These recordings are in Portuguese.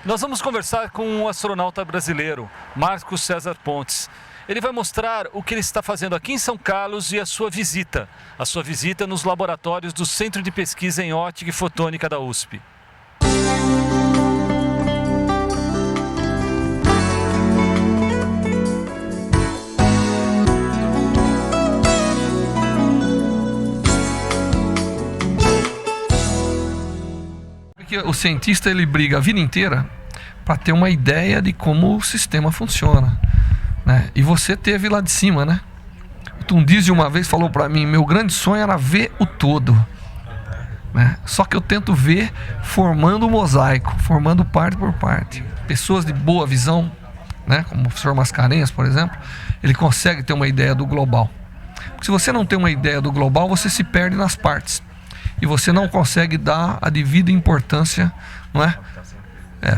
Nós vamos conversar com um astronauta brasileiro, Marcos César Pontes. Ele vai mostrar o que ele está fazendo aqui em São Carlos e a sua visita nos laboratórios do Centro de Pesquisa em Ótica e Fotônica da USP. O cientista ele briga a vida inteira para ter uma ideia de como o sistema funciona, né? E você teve lá de cima, né? O Tundizi uma vez falou para mim: meu grande sonho era ver o todo, né? Só que eu tento ver formando o mosaico, formando parte por parte. Pessoas de boa visão, né? Como o professor Mascarenhas, por exemplo, ele consegue ter uma ideia do global. Porque se você não tem uma ideia do global, você se perde nas partes. E você não consegue dar a devida importância, não é?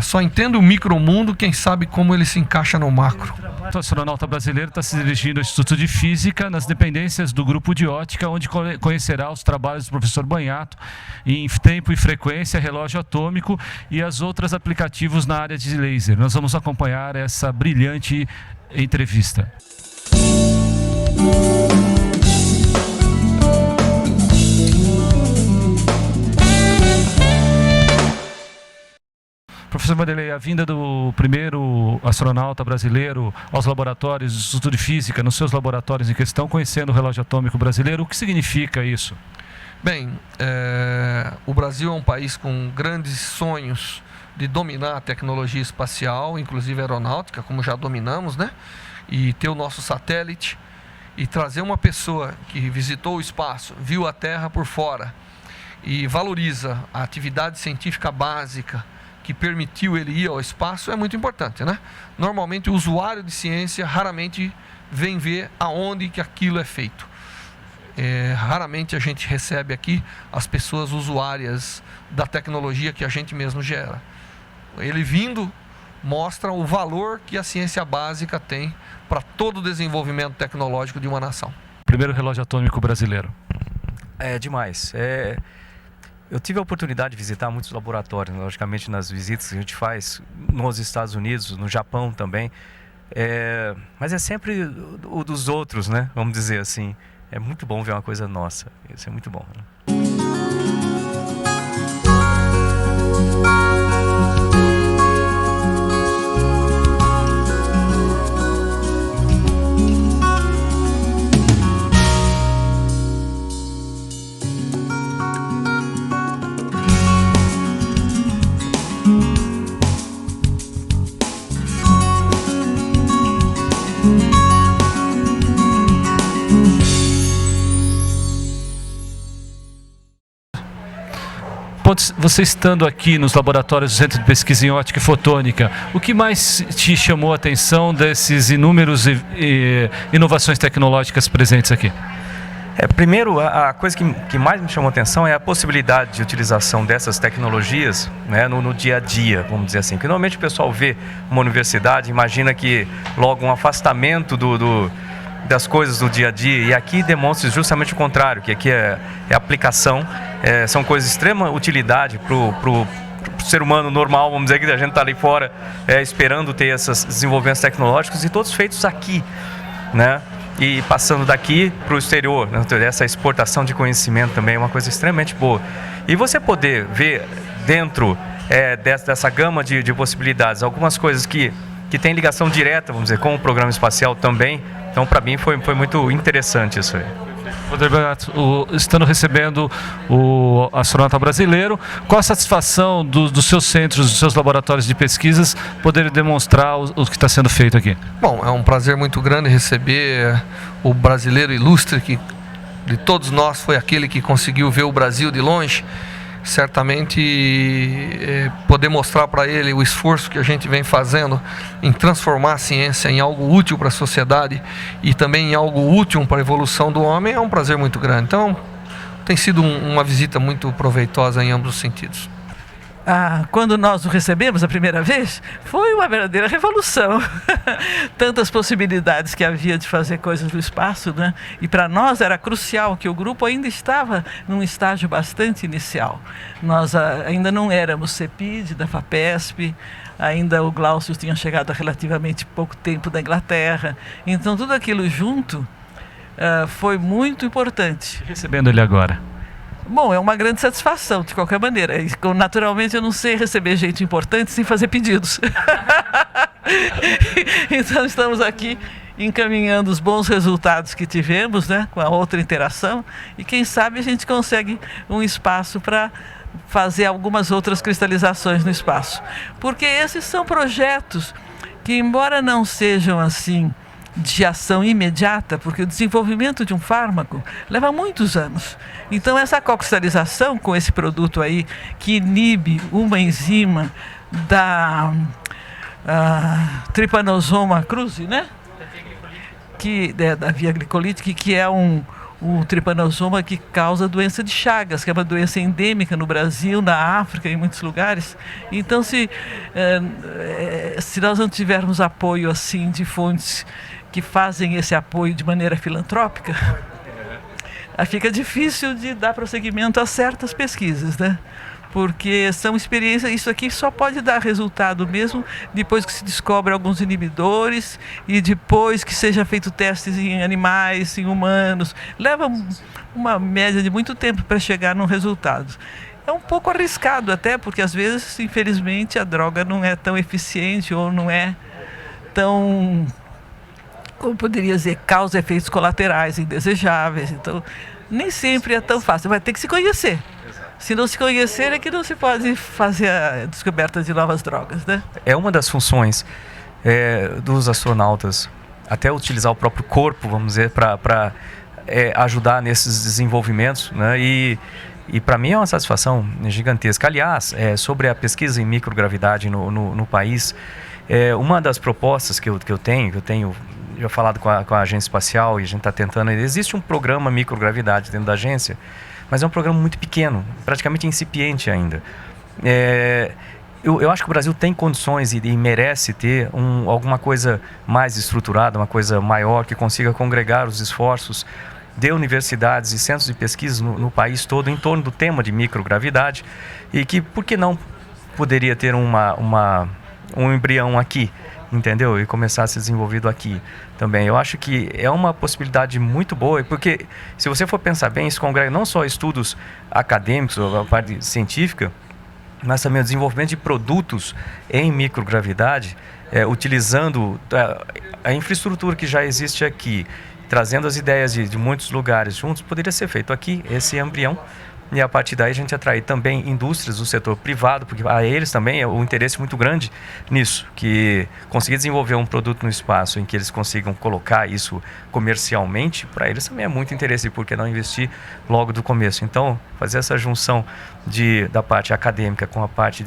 Só entende o micromundo quem sabe como ele se encaixa no macro. O astronauta brasileiro está se dirigindo ao Instituto de Física, nas dependências do Grupo de Ótica, onde conhecerá os trabalhos do professor Banhato em tempo e frequência, relógio atômico e as outras aplicativos na área de laser. Nós vamos acompanhar essa brilhante entrevista. Professor Vanderlei, a vinda do primeiro astronauta brasileiro aos laboratórios do Instituto de Física, nos seus laboratórios em questão, conhecendo o relógio atômico brasileiro, o que significa isso? Bem, o Brasil é um país com grandes sonhos de dominar a tecnologia espacial, inclusive aeronáutica, como já dominamos, né? E ter o nosso satélite e trazer uma pessoa que visitou o espaço, viu a Terra por fora e valoriza a atividade científica básica que permitiu ele ir ao espaço é muito importante, né? Normalmente o usuário de ciência raramente vem ver aonde que aquilo é feito. Raramente a gente recebe aqui as pessoas usuárias da tecnologia que a gente mesmo gera. Ele vindo mostra o valor que a ciência básica tem para todo o desenvolvimento tecnológico de uma nação. Primeiro relógio atômico brasileiro. É demais. Eu tive a oportunidade de visitar muitos laboratórios, logicamente nas visitas que a gente faz nos Estados Unidos, no Japão também, mas é sempre o dos outros, né? Vamos dizer assim. É muito bom ver uma coisa nossa, isso é muito bom, né? Você estando aqui nos laboratórios do Centro de Pesquisa em Ótica e Fotônica, o que mais te chamou a atenção desses inúmeros inovações tecnológicas presentes aqui? Primeiro, a coisa que mais me chamou a atenção é a possibilidade de utilização dessas tecnologias, né, no dia a dia, vamos dizer assim. Porque normalmente o pessoal vê uma universidade, imagina que logo um afastamento das coisas do dia a dia, e aqui demonstra justamente o contrário, que aqui é aplicação, são coisas de extrema utilidade para o ser humano normal, vamos dizer, que a gente está ali fora esperando ter esses desenvolvimentos tecnológicos, e todos feitos aqui, né? E passando daqui para o exterior, né? Essa exportação de conhecimento também é uma coisa extremamente boa. E você poder ver dentro dessa gama de possibilidades, algumas coisas que têm ligação direta, vamos dizer, com o programa espacial também. Então, para mim, foi muito interessante isso aí. Estando recebendo o astronauta brasileiro, qual a satisfação dos seus centros, dos seus laboratórios de pesquisas, poder demonstrar o que está sendo feito aqui? Bom, é um prazer muito grande receber o brasileiro ilustre, que de todos nós foi aquele que conseguiu ver o Brasil de longe. Certamente poder mostrar para ele o esforço que a gente vem fazendo em transformar a ciência em algo útil para a sociedade e também em algo útil para a evolução do homem é um prazer muito grande. Então, tem sido uma visita muito proveitosa em ambos os sentidos. Quando nós o recebemos a primeira vez, foi uma verdadeira revolução. Tantas possibilidades que havia de fazer coisas no espaço, né? E para nós era crucial que o grupo ainda estava num estágio bastante inicial. Nós ainda não éramos CEPID da FAPESP, ainda o Glaucio tinha chegado há relativamente pouco tempo da Inglaterra. Então tudo aquilo junto foi muito importante. Recebendo ele agora. Bom, é uma grande satisfação, de qualquer maneira. Naturalmente, eu não sei receber gente importante sem fazer pedidos. Então, estamos aqui encaminhando os bons resultados que tivemos, né, com a outra interação. E quem sabe a gente consegue um espaço para fazer algumas outras cristalizações no espaço. Porque esses são projetos que, embora não sejam assim de ação imediata, porque o desenvolvimento de um fármaco leva muitos anos. Então essa cocristalização com esse produto aí, que inibe uma enzima da Trypanosoma cruzi, né? Que é da via glicolítica, que é um trypanosoma que causa doença de Chagas, que é uma doença endêmica no Brasil, na África, em muitos lugares. Então, se nós não tivermos apoio assim de fontes que fazem esse apoio de maneira filantrópica, fica difícil de dar prosseguimento a certas pesquisas, né? Porque são experiências, isso aqui só pode dar resultado mesmo depois que se descobre alguns inibidores e depois que seja feito testes em animais, em humanos. Leva uma média de muito tempo para chegar num resultado. É um pouco arriscado até, porque às vezes, infelizmente, a droga não é tão eficiente ou não é tão, como poderia dizer, causa efeitos colaterais indesejáveis. Então, nem sempre é tão fácil, vai ter que se conhecer. Se não se conhecer, é que não se pode fazer a descoberta de novas drogas, né? É uma das funções dos astronautas, até utilizar o próprio corpo, vamos dizer, para ajudar nesses desenvolvimenmentos, né? E para mim é uma satisfação gigantesca. Aliás, sobre a pesquisa em microgravidade no país, uma das propostas que eu tenho já falado com a agência espacial e a gente está tentando, existe um programa microgravidade dentro da agência, mas é um programa muito pequeno, praticamente incipiente ainda. Eu acho que o Brasil tem condições e merece ter alguma coisa mais estruturada, uma coisa maior, que consiga congregar os esforços de universidades e centros de pesquisa no país todo em torno do tema de microgravidade, e que, por que não, poderia ter um embrião aqui, entendeu? E começar a ser desenvolvido aqui também. Eu acho que é uma possibilidade muito boa, porque se você for pensar bem, isso congrega não só estudos acadêmicos, ou a parte científica, mas também o desenvolvimento de produtos em microgravidade, utilizando a infraestrutura que já existe aqui, trazendo as ideias de muitos lugares juntos. Poderia ser feito aqui, esse embrião, e a partir daí a gente atrair também indústrias do setor privado, porque a eles também é um interesse muito grande nisso, que conseguir desenvolver um produto no espaço em que eles consigam colocar isso comercialmente, para eles também é muito interesse, por que não investir logo do começo. Então, fazer essa junção da parte acadêmica com a parte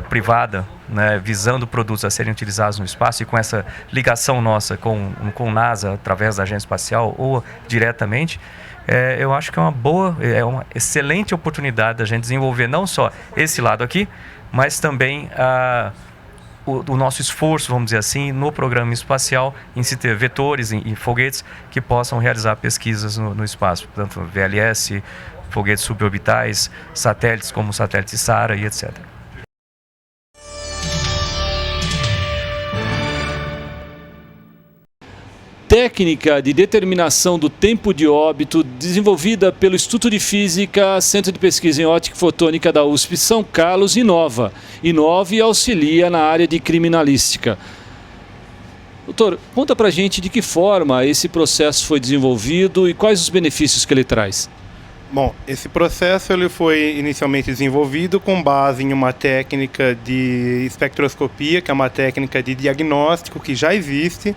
privada, né, visando produtos a serem utilizados no espaço, e com essa ligação nossa com o NASA, através da agência espacial ou diretamente, eu acho que é uma excelente oportunidade da gente desenvolver não só esse lado aqui, mas também o nosso esforço, vamos dizer assim, no programa espacial, em se ter vetores e foguetes que possam realizar pesquisas no espaço, tanto VLS, foguetes suborbitais, satélites como o satélite SARA e etc. Técnica de determinação do tempo de óbito, desenvolvida pelo Instituto de Física, Centro de Pesquisa em Ótica e Fotônica da USP São Carlos, inova e auxilia na área de criminalística. Doutor, conta pra gente de que forma esse processo foi desenvolvido e quais os benefícios que ele traz. Bom, esse processo ele foi inicialmente desenvolvido com base em uma técnica de espectroscopia, que é uma técnica de diagnóstico que já existe,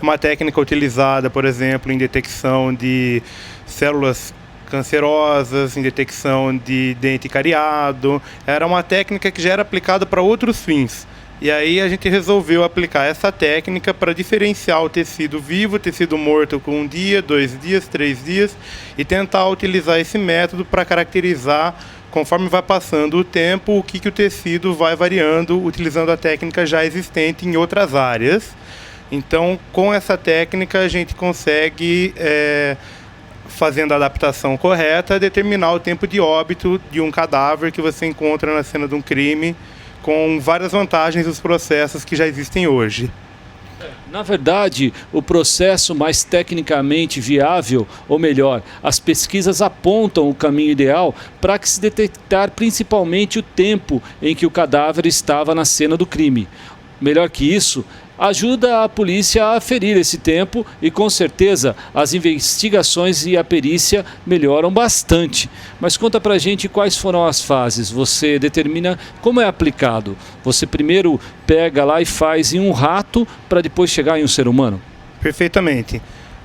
uma técnica utilizada, por exemplo, em detecção de células cancerosas, em detecção de dente cariado. Era uma técnica que já era aplicada para outros fins. E aí a gente resolveu aplicar essa técnica para diferenciar o tecido vivo, o tecido morto com 1 dia, 2 dias, 3 dias, e tentar utilizar esse método para caracterizar conforme vai passando o tempo, o que o tecido vai variando utilizando a técnica já existente em outras áreas. Então, com essa técnica, a gente consegue, fazendo a adaptação correta, determinar o tempo de óbito de um cadáver que você encontra na cena de um crime, com várias vantagens dos processos que já existem hoje. Na verdade, o processo mais tecnicamente viável, ou melhor, as pesquisas apontam o caminho ideal para que se detectar principalmente o tempo em que o cadáver estava na cena do crime. Melhor que isso, ajuda a polícia a aferir esse tempo e, com certeza, as investigações e a perícia melhoram bastante. Mas conta pra gente quais foram as fases. Você determina como é aplicado. Você primeiro pega lá e faz em um rato para depois chegar em um ser humano? Perfeitamente.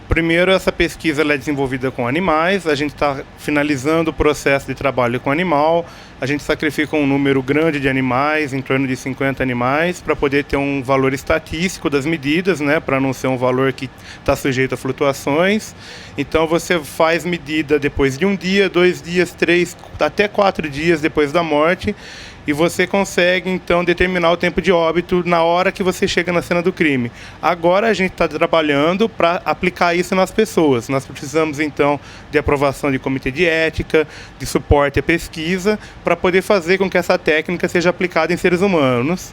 Primeiro, essa pesquisa ela é desenvolvida com animais, a gente está finalizando o processo de trabalho com animal, a gente sacrifica um número grande de animais, em torno de 50 animais, para poder ter um valor estatístico das medidas, né, para não ser um valor que está sujeito a flutuações. Então você faz medida depois de 1 dia, 2 dias, 3, até 4 dias depois da morte, e você consegue, então, determinar o tempo de óbito na hora que você chega na cena do crime. Agora a gente está trabalhando para aplicar isso nas pessoas. Nós precisamos, então, de aprovação de comitê de ética, de suporte à pesquisa, para poder fazer com que essa técnica seja aplicada em seres humanos.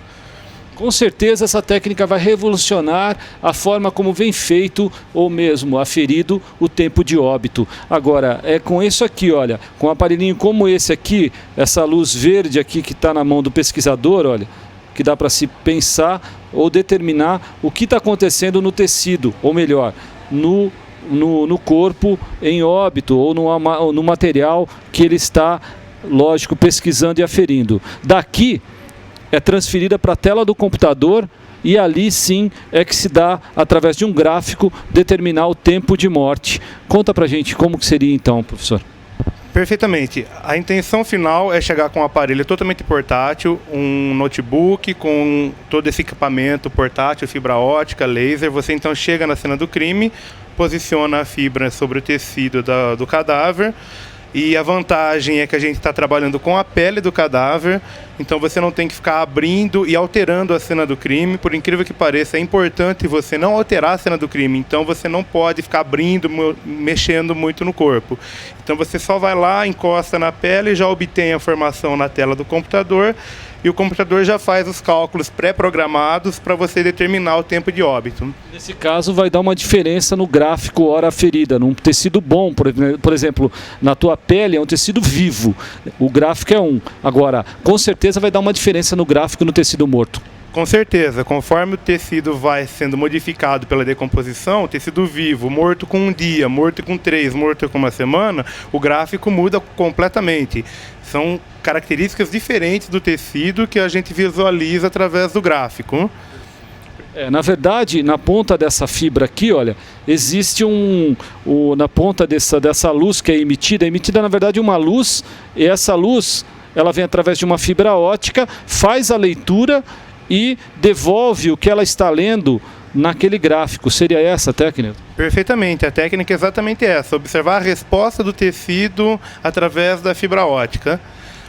Com certeza essa técnica vai revolucionar a forma como vem feito ou mesmo aferido o tempo de óbito. Agora, é com isso aqui, olha, com um aparelhinho como esse aqui, essa luz verde aqui que está na mão do pesquisador, olha, que dá para se pensar ou determinar o que está acontecendo no tecido, ou melhor, no corpo em óbito ou no material que ele está, lógico, pesquisando e aferindo. Daqui é transferida para a tela do computador e ali sim é que se dá, através de um gráfico, determinar o tempo de morte. Conta pra gente como que seria então, professor. Perfeitamente. A intenção final é chegar com um aparelho totalmente portátil, um notebook com todo esse equipamento portátil, fibra ótica, laser. Você então chega na cena do crime, posiciona a fibra sobre o tecido do cadáver. E a vantagem é que a gente está trabalhando com a pele do cadáver, então você não tem que ficar abrindo e alterando a cena do crime. Por incrível que pareça, é importante você não alterar a cena do crime, então você não pode ficar abrindo, mexendo muito no corpo. Então você só vai lá, encosta na pele, já obtém a informação na tela do computador, e o computador já faz os cálculos pré-programados para você determinar o tempo de óbito. Nesse caso vai dar uma diferença no gráfico hora ferida, num tecido bom, por exemplo, na tua pele é um tecido vivo, o gráfico é 1. Agora, com certeza vai dar uma diferença no gráfico no tecido morto. Com certeza, conforme o tecido vai sendo modificado pela decomposição, o tecido vivo, morto com 1 dia, morto com 3, morto com 1 semana, o gráfico muda completamente. São características diferentes do tecido que a gente visualiza através do gráfico. Na verdade, na ponta dessa fibra aqui, olha, existe na ponta dessa luz que é emitida na verdade uma luz, e essa luz ela vem através de uma fibra ótica, faz a leitura e devolve o que ela está lendo naquele gráfico. Seria essa a técnica? Perfeitamente, a técnica é exatamente essa, observar a resposta do tecido através da fibra ótica.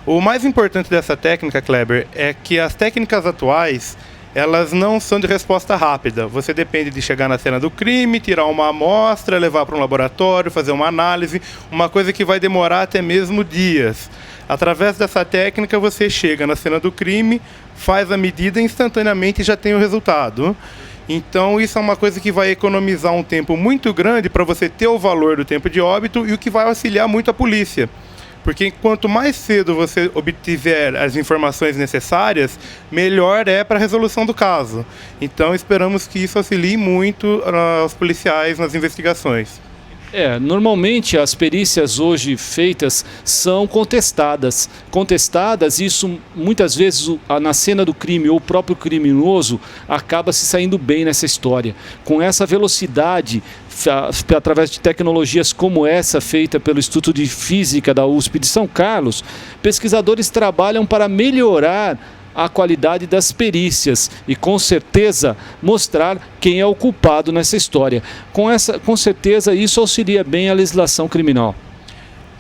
O mais importante dessa técnica, Kleber, é que as técnicas atuais, elas não são de resposta rápida. Você depende de chegar na cena do crime, tirar uma amostra, levar para um laboratório, fazer uma análise, uma coisa que vai demorar até mesmo dias. Através dessa técnica, você chega na cena do crime, faz a medida instantaneamente e já tem o resultado. Então, isso é uma coisa que vai economizar um tempo muito grande para você ter o valor do tempo de óbito e o que vai auxiliar muito a polícia. Porque quanto mais cedo você obtiver as informações necessárias, melhor é para a resolução do caso. Então, esperamos que isso auxilie muito aos policiais nas investigações. Normalmente as perícias hoje feitas são contestadas. Isso muitas vezes na cena do crime ou o próprio criminoso acaba se saindo bem nessa história. Com essa velocidade, através de tecnologias como essa feita pelo Instituto de Física da USP de São Carlos, pesquisadores trabalham para melhorar a qualidade das perícias e, com certeza, mostrar quem é o culpado nessa história. Com certeza, isso auxilia bem a legislação criminal.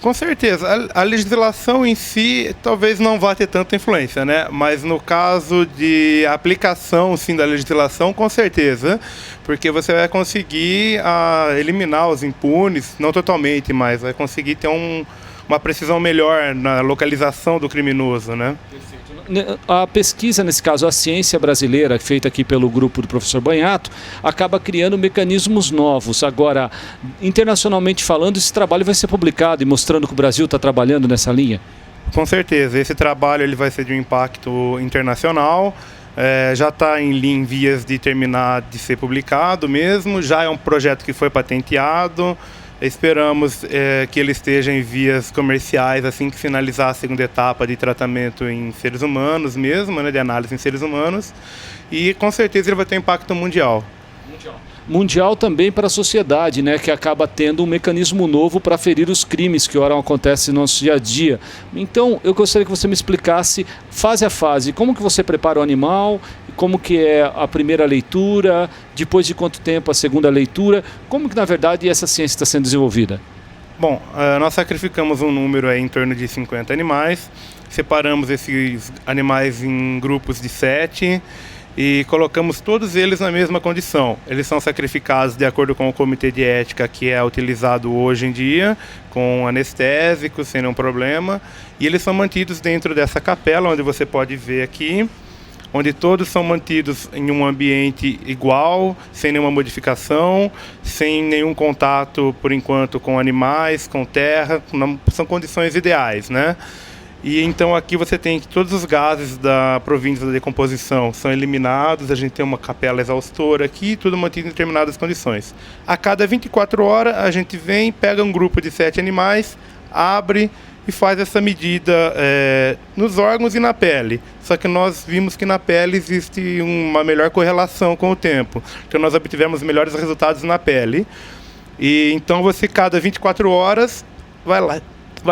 Com certeza. A legislação em si talvez não vá ter tanta influência, né? Mas no caso de aplicação, sim, da legislação, com certeza. Porque você vai conseguir eliminar os impunes, não totalmente, mas vai conseguir ter uma precisão melhor na localização do criminoso, né? A pesquisa, nesse caso, a ciência brasileira, feita aqui pelo grupo do professor Banhato, acaba criando mecanismos novos. Agora, internacionalmente falando, esse trabalho vai ser publicado e mostrando que o Brasil está trabalhando nessa linha? Com certeza. Esse trabalho ele vai ser de um impacto internacional. Já está em vias de terminar de ser publicado mesmo. Já é um projeto que foi patenteado. Esperamos que ele esteja em vias comerciais assim que finalizar a segunda etapa de tratamento em seres humanos mesmo, né, de análise em seres humanos. E com certeza ele vai ter impacto mundial. Mundial também para a sociedade, né, que acaba tendo um mecanismo novo para ferir os crimes que ora acontecem no nosso dia a dia. Então, eu gostaria que você me explicasse, fase a fase, como que você prepara o animal, como que é a primeira leitura, depois de quanto tempo a segunda leitura, como que, na verdade, essa ciência está sendo desenvolvida? Bom, nós sacrificamos um número em torno de 50 animais, separamos esses animais em grupos de 7, e colocamos todos eles na mesma condição. Eles são sacrificados de acordo com o comitê de ética que é utilizado hoje em dia, com anestésico, sem nenhum problema, e eles são mantidos dentro dessa capela, onde você pode ver aqui, onde todos são mantidos em um ambiente igual, sem nenhuma modificação, sem nenhum contato, por enquanto, com animais, com terra, são condições ideais, né? E então aqui você tem que todos os gases da província da decomposição são eliminados, a gente tem uma capela exaustora aqui, tudo mantido em determinadas condições. A cada 24 horas a gente vem, pega um grupo de 7 animais, abre e faz essa medida nos órgãos e na pele. Só que nós vimos que na pele existe uma melhor correlação com o tempo. Então nós obtivemos melhores resultados na pele. E então você, cada 24 horas, vai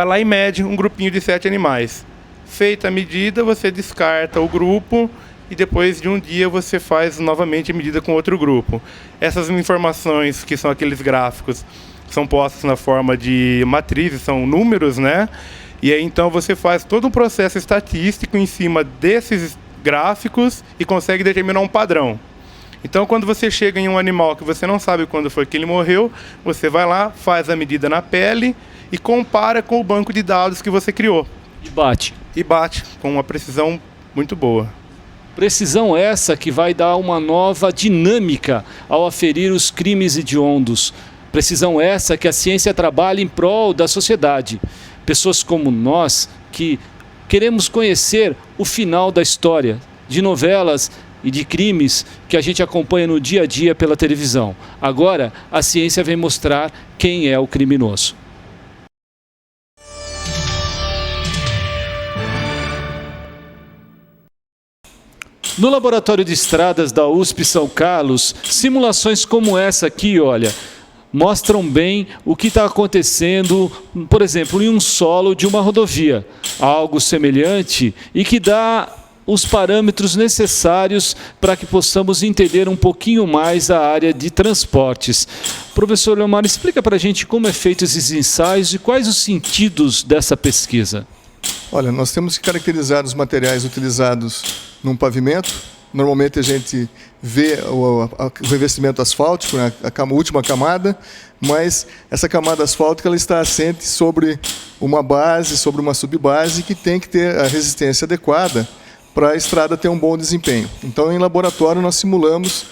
lá e mede um grupinho de 7 animais. Feita a medida, você descarta o grupo e depois de um dia você faz novamente a medida com outro grupo. Essas informações, que são aqueles gráficos, são postas na forma de matrizes, são números, né? E aí então você faz todo um processo estatístico em cima desses gráficos e consegue determinar um padrão. Então, quando você chega em um animal que você não sabe quando foi que ele morreu, você vai lá, faz a medida na pele e compara com o banco de dados que você criou. E bate Com uma precisão muito boa. Precisão essa que vai dar uma nova dinâmica ao aferir os crimes hediondos. Precisão essa que a ciência trabalha em prol da sociedade. Pessoas como nós que queremos conhecer o final da história de novelas e de crimes que a gente acompanha no dia a dia pela televisão. Agora, a ciência vem mostrar quem é o criminoso. No Laboratório de Estradas da USP São Carlos, simulações como essa aqui, olha, mostram bem o que está acontecendo, por exemplo, em um solo de uma rodovia. Algo semelhante e que dá os parâmetros necessários para que possamos entender um pouquinho mais a área de transportes. Professor Leomar, explica para a gente como é feito esses ensaios e quais os sentidos dessa pesquisa. Olha, nós temos que caracterizar os materiais utilizados num pavimento. Normalmente a gente vê o revestimento asfáltico, né, a última camada, mas essa camada asfáltica ela está assente sobre uma base, sobre uma subbase que tem que ter a resistência adequada para a estrada ter um bom desempenho. Então, em laboratório, nós simulamos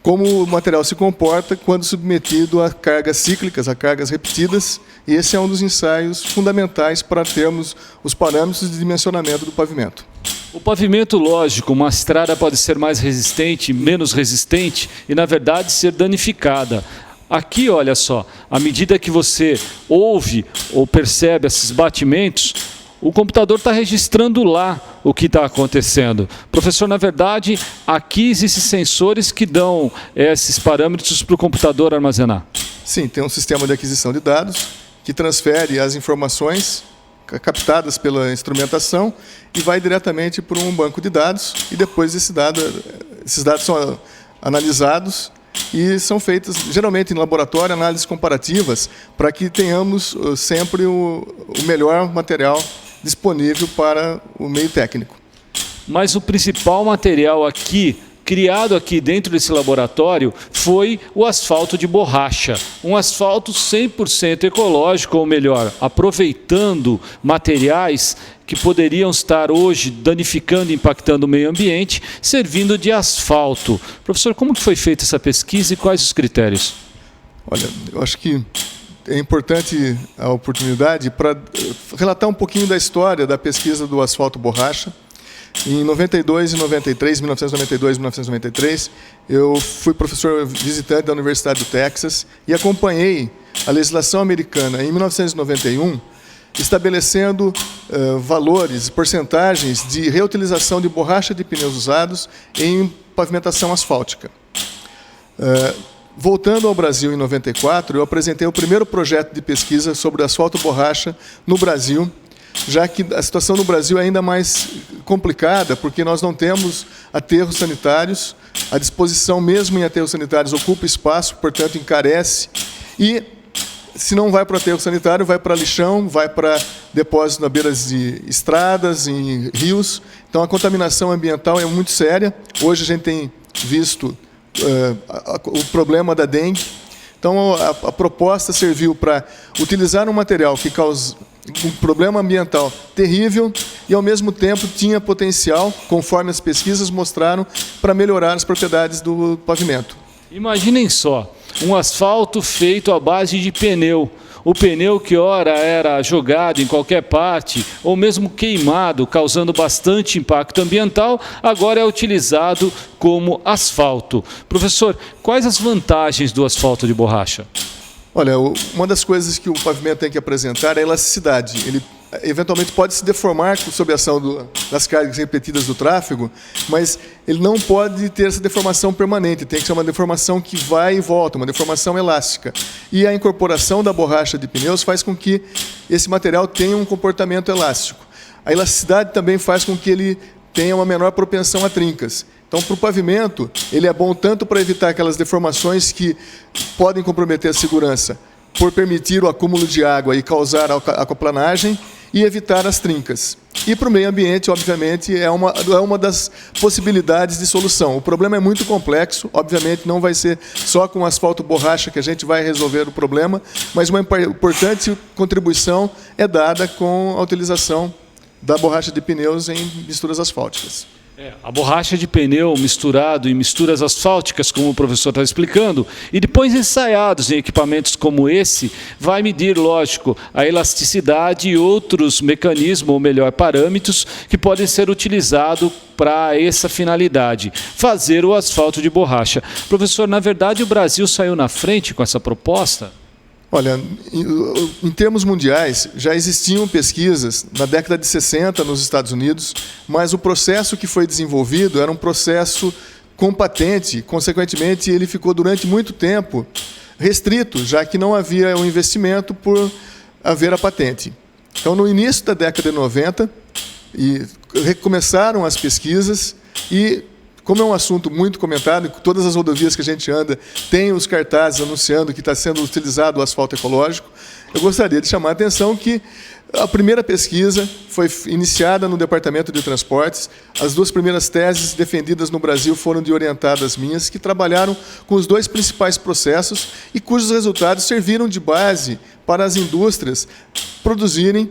como o material se comporta quando submetido a cargas cíclicas, a cargas repetidas, e esse é um dos ensaios fundamentais para termos os parâmetros de dimensionamento do pavimento. O pavimento, lógico, uma estrada pode ser mais resistente, menos resistente e, na verdade, ser danificada. Aqui, olha só, à medida que você ouve ou percebe esses batimentos, o computador está registrando lá o que está acontecendo. Professor, na verdade, aqui existem sensores que dão esses parâmetros para o computador armazenar. Sim, tem um sistema de aquisição de dados que transfere as informações captadas pela instrumentação e vai diretamente para um banco de dados e depois esses dados são analisados e são feitas geralmente em laboratório análises comparativas para que tenhamos sempre o melhor material disponível para o meio técnico. Mas o principal material aqui, criado aqui dentro desse laboratório, foi o asfalto de borracha. Um asfalto 100% ecológico, ou melhor, aproveitando materiais que poderiam estar hoje danificando e impactando o meio ambiente, servindo de asfalto. Professor, como que foi feita essa pesquisa e quais os critérios? Olha, eu acho que é importante a oportunidade para relatar um pouquinho da história da pesquisa do asfalto borracha. Em 92 e 93, 1992 e 1993, eu fui professor visitante da Universidade do Texas e acompanhei a legislação americana em 1991, estabelecendo valores, porcentagens de reutilização de borracha de pneus usados em pavimentação asfáltica. Voltando ao Brasil em 94, eu apresentei o primeiro projeto de pesquisa sobre asfalto borracha no Brasil, já que a situação no Brasil é ainda mais complicada, porque nós não temos aterros sanitários, a disposição mesmo em aterros sanitários ocupa espaço, portanto encarece, e se não vai para o aterro sanitário, vai para lixão, vai para depósitos na beira de estradas, em rios, então a contaminação ambiental é muito séria. Hoje a gente tem visto o problema da dengue. Então, a proposta serviu para utilizar um material que causa um problema ambiental terrível e, ao mesmo tempo, tinha potencial, conforme as pesquisas mostraram, para melhorar as propriedades do pavimento. Imaginem só, um asfalto feito à base de pneu. O pneu que ora era jogado em qualquer parte, ou mesmo queimado, causando bastante impacto ambiental, agora é utilizado como asfalto. Professor, quais as vantagens do asfalto de borracha? Olha, uma das coisas que o pavimento tem que apresentar é a elasticidade. Ele eventualmente pode se deformar sob a ação das cargas repetidas do tráfego, mas ele não pode ter essa deformação permanente, tem que ser uma deformação que vai e volta, uma deformação elástica. E a incorporação da borracha de pneus faz com que esse material tenha um comportamento elástico. A elasticidade também faz com que ele tenha uma menor propensão a trincas. Então, para o pavimento, ele é bom tanto para evitar aquelas deformações que podem comprometer a segurança, por permitir o acúmulo de água e causar aquaplanagem, e evitar as trincas. E para o meio ambiente, obviamente, é uma das possibilidades de solução. O problema é muito complexo, obviamente não vai ser só com asfalto borracha que a gente vai resolver o problema, mas uma importante contribuição é dada com a utilização da borracha de pneus em misturas asfálticas. A borracha de pneu misturado em misturas asfálticas, como o professor está explicando, e depois ensaiados em equipamentos como esse, vai medir, lógico, a elasticidade e outros mecanismos, ou melhor, parâmetros, que podem ser utilizados para essa finalidade, fazer o asfalto de borracha. Professor, na verdade o Brasil saiu na frente com essa proposta? Olha, em termos mundiais, já existiam pesquisas na década de 60 nos Estados Unidos, mas o processo que foi desenvolvido era um processo com patente, consequentemente ele ficou durante muito tempo restrito, já que não havia um investimento por haver a patente. Então, no início da década de 90, recomeçaram as pesquisas e, como é um assunto muito comentado, todas as rodovias que a gente anda têm os cartazes anunciando que está sendo utilizado o asfalto ecológico, eu gostaria de chamar a atenção que a primeira pesquisa foi iniciada no Departamento de Transportes. As duas primeiras teses defendidas no Brasil foram de orientadas minhas, que trabalharam com os dois principais processos e cujos resultados serviram de base para as indústrias produzirem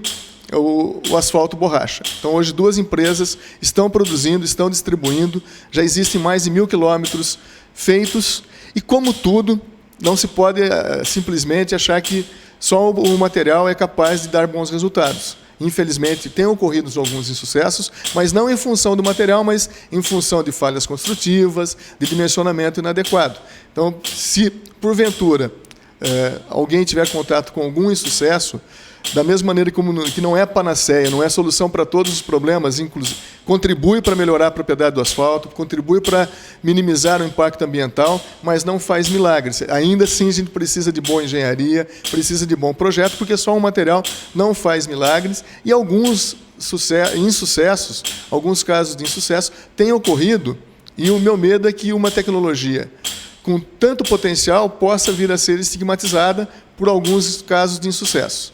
o asfalto borracha. Então, hoje, duas empresas estão produzindo, estão distribuindo, já existem mais de 1.000 quilômetros feitos, e como tudo, não se pode simplesmente achar que só o material é capaz de dar bons resultados. Infelizmente, tem ocorrido alguns insucessos, mas não em função do material, mas em função de falhas construtivas, de dimensionamento inadequado. Então, se, porventura, alguém tiver contato com algum insucesso, da mesma maneira que não é panaceia, não é solução para todos os problemas, inclusive, contribui para melhorar a propriedade do asfalto, contribui para minimizar o impacto ambiental, mas não faz milagres. Ainda assim, a gente precisa de boa engenharia, precisa de bom projeto, porque só um material não faz milagres, e alguns insucessos, alguns casos de insucesso têm ocorrido, e o meu medo é que uma tecnologia com tanto potencial possa vir a ser estigmatizada por alguns casos de insucesso.